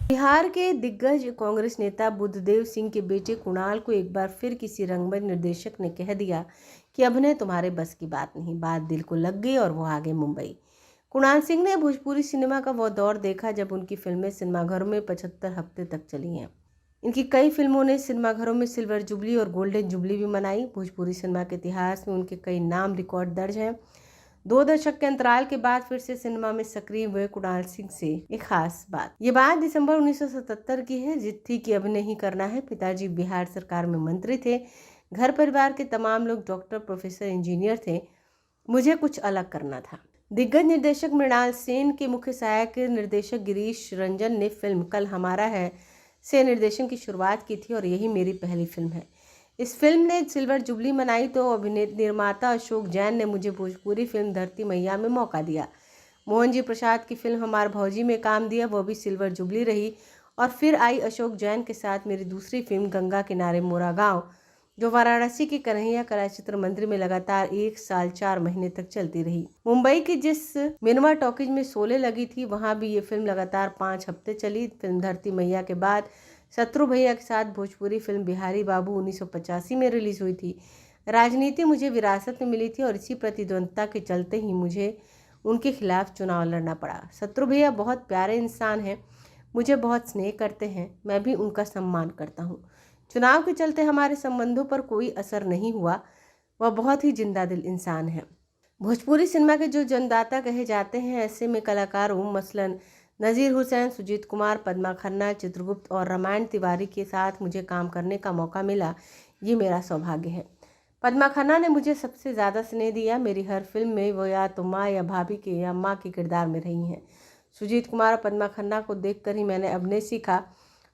बिहार के दिग्गज कांग्रेस नेता बुद्धदेव सिंह के बेटे कुणाल को एक बार फिर किसी रंगमंच निर्देशक ने कह दिया कि अभिनय तुम्हारे बस की बात नहीं। बात दिल को लग गई और वो आ गए मुंबई। कुणाल सिंह ने भोजपुरी सिनेमा का वो दौर देखा जब उनकी फिल्में सिनेमाघरों में 75 हफ्ते तक चली हैं। इनकी कई फिल्मों ने सिनेमाघरों में सिल्वर जुबली और गोल्डन जुबली भी मनाई। भोजपुरी सिनेमा के इतिहास में उनके कई नाम रिकॉर्ड दर्ज हैं। 2 दशक के अंतराल के बाद फिर से सिनेमा में सक्रिय हुए कुणाल सिंह से एक खास बात। ये बात दिसंबर 1977 की है। जिद थी कि अभिनय ही करना है। पिताजी बिहार सरकार में मंत्री थे। घर परिवार के तमाम लोग डॉक्टर, प्रोफेसर, इंजीनियर थे। मुझे कुछ अलग करना था। दिग्गज निर्देशक मृणाल सेन के मुख्य सहायक निर्देशक गिरीश रंजन ने फिल्म कल हमारा है से निर्देशन की शुरुआत की थी और यही मेरी पहली फिल्म है। इस फिल्म ने सिल्वर जुबली मनाई तो अभिनेता निर्माता अशोक जैन ने मुझे भोजपुरी फिल्म धरती मैया में मौका दिया। मोहन जी प्रसाद की फिल्म हमार भौजी में काम दिया, वो भी सिल्वर जुबली रही। और फिर आई अशोक जैन के साथ मेरी दूसरी फिल्म गंगा किनारे मोरा गाँव, जो वाराणसी के कन्हैया कलाचित्र मंदिर में लगातार 1 साल 4 महीने तक चलती रही। मुंबई की जिस मिनवा टॉकीज में शोले लगी थी वहां भी ये फिल्म लगातार 5 हफ्ते चली। फिल्म धरती मैया के बाद शत्रु भैया के साथ भोजपुरी फिल्म बिहारी बाबू 1985 में रिलीज हुई थी। राजनीति मुझे विरासत में मिली थी और इसी प्रतिद्वंद्विता के चलते ही मुझे उनके खिलाफ चुनाव लड़ना पड़ा। शत्रु भैया बहुत प्यारे इंसान हैं, मुझे बहुत स्नेह करते हैं, मैं भी उनका सम्मान करता हूँ। चुनाव के चलते हमारे संबंधों पर कोई असर नहीं हुआ। वह बहुत ही जिंदा दिल इंसान है। भोजपुरी सिनेमा के जो जन्मदाता कहे जाते हैं ऐसे में कलाकारों मसलन नज़ीर हुसैन, सुजीत कुमार, पद्मा खन्ना, चित्रगुप्त और रामायण तिवारी के साथ मुझे काम करने का मौका मिला, ये मेरा सौभाग्य है। पद्मा खन्ना ने मुझे सबसे ज़्यादा स्नेह दिया। मेरी हर फिल्म में वो या तो माँ या भाभी के या माँ के किरदार में रही हैं। सुजीत कुमार और पद्मा खन्ना को देखकर ही मैंने अभिनय सीखा।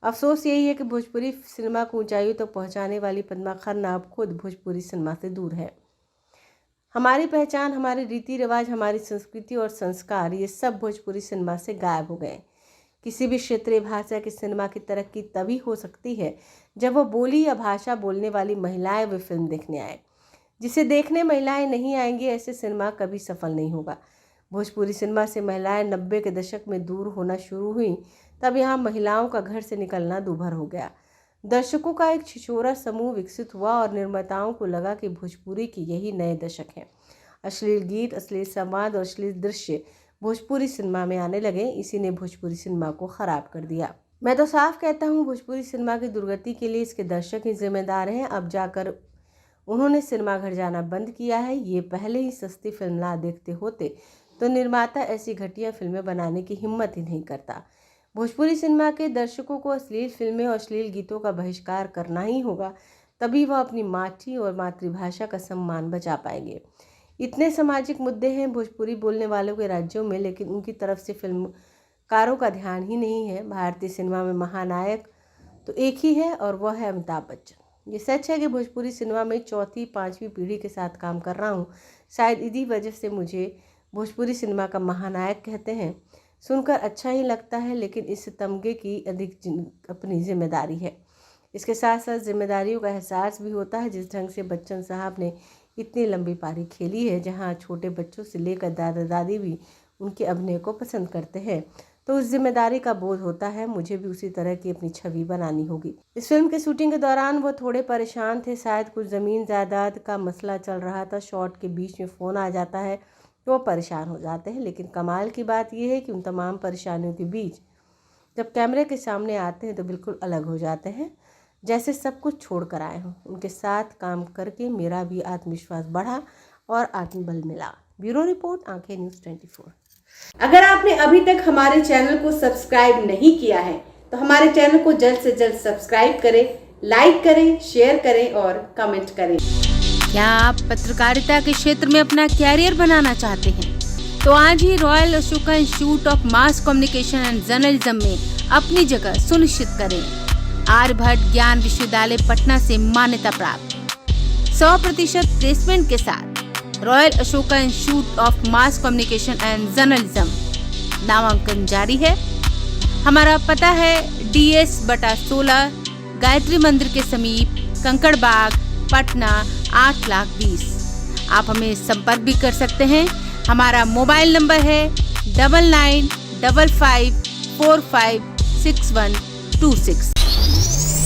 अफसोस यही है कि भोजपुरी सिनेमा को ऊंचाइयों तक पहुँचाने वाली पद्मा खन्ना अब खुद भोजपुरी सिनेमा से दूर है। हमारी पहचान, हमारे रीति रिवाज, हमारी संस्कृति और संस्कार ये सब भोजपुरी सिनेमा से गायब हो गए। किसी भी क्षेत्रीय भाषा के सिनेमा की तरक्की तभी हो सकती है जब वह बोली या भाषा बोलने वाली महिलाएं वे फिल्म देखने आए। जिसे देखने महिलाएं नहीं आएंगी ऐसे सिनेमा कभी सफल नहीं होगा। भोजपुरी सिनेमा से महिलाएं 90 के दशक में दूर होना शुरू हुई, तब यहाँ महिलाओं का घर से निकलना दूभर हो गया। दर्शकों का एक छिछोरा समूह विकसित हुआ और निर्माताओं को लगा कि भोजपुरी के यही नए दशक हैं। अश्लील गीत, अश्लील संवाद और अश्लील दृश्य भोजपुरी सिनेमा में आने लगे। इसी ने भोजपुरी सिनेमा को खराब कर दिया। मैं तो साफ कहता हूँ भोजपुरी सिनेमा की दुर्गति के लिए इसके दर्शक ही जिम्मेदार हैं। अब जाकर उन्होंने सिनेमाघर जाना बंद किया है। ये पहले ही सस्ती फिल्म ना देखते होते तो निर्माता ऐसी घटिया फिल्में बनाने की हिम्मत ही नहीं करता। भोजपुरी सिनेमा के दर्शकों को अश्लील फिल्में और अश्लील गीतों का बहिष्कार करना ही होगा, तभी वह अपनी माटी और मातृभाषा का सम्मान बचा पाएंगे। इतने सामाजिक मुद्दे हैं भोजपुरी बोलने वालों के राज्यों में, लेकिन उनकी तरफ से फिल्मकारों का ध्यान ही नहीं है। भारतीय सिनेमा में महानायक तो एक ही है और वह है अमिताभ बच्चन। ये सच है कि भोजपुरी सिनेमा में 4वीं 5वीं पीढ़ी के साथ काम कर रहा हूँ। शायद इसी वजह से मुझे भोजपुरी सिनेमा का महानायक कहते हैं। सुनकर अच्छा ही लगता है, लेकिन इस तमगे की अधिक अपनी जिम्मेदारी है। इसके साथ साथ जिम्मेदारियों का एहसास भी होता है। जिस ढंग से बच्चन साहब ने इतनी लंबी पारी खेली है, जहां छोटे बच्चों से लेकर दादा दादी भी उनके अभिनय को पसंद करते हैं, तो उस जिम्मेदारी का बोध होता है। मुझे भी उसी तरह की अपनी छवि बनानी होगी। इस फिल्म के शूटिंग के दौरान वो थोड़े परेशान थे। शायद कुछ ज़मीन जायदाद का मसला चल रहा था। शॉट के बीच में फ़ोन आ जाता है तो वो परेशान हो जाते हैं। लेकिन कमाल की बात यह है कि उन तमाम परेशानियों के बीच जब कैमरे के सामने आते हैं तो बिल्कुल अलग हो जाते हैं, जैसे सब कुछ छोड़ कर आए हों। उनके साथ काम करके मेरा भी आत्मविश्वास बढ़ा और आत्मबल मिला। ब्यूरो रिपोर्ट, आंखें न्यूज़ 24। अगर आपने अभी तक हमारे चैनल को सब्सक्राइब नहीं किया है तो हमारे चैनल को जल्द से जल्द सब्सक्राइब करें, लाइक करें, शेयर करें और कमेंट करें। क्या आप पत्रकारिता के क्षेत्र में अपना कैरियर बनाना चाहते हैं? तो आज ही Royal Ashoka Institute of Mass Communication and Journalism में अपनी जगह सुनिश्चित करें। आर्यभट्ट ज्ञान विश्वविद्यालय पटना से मान्यता प्राप्त 100% प्लेसमेंट के साथ royal Ashoka Institute of Mass Communication and journalism नामांकन जारी है। हमारा पता है DS/16 गायत्री मंदिर के समीप, कंकड़ बाग, पटना 8,20,000। आप हमें संपर्क भी कर सकते हैं। हमारा मोबाइल नंबर है 995545 6126।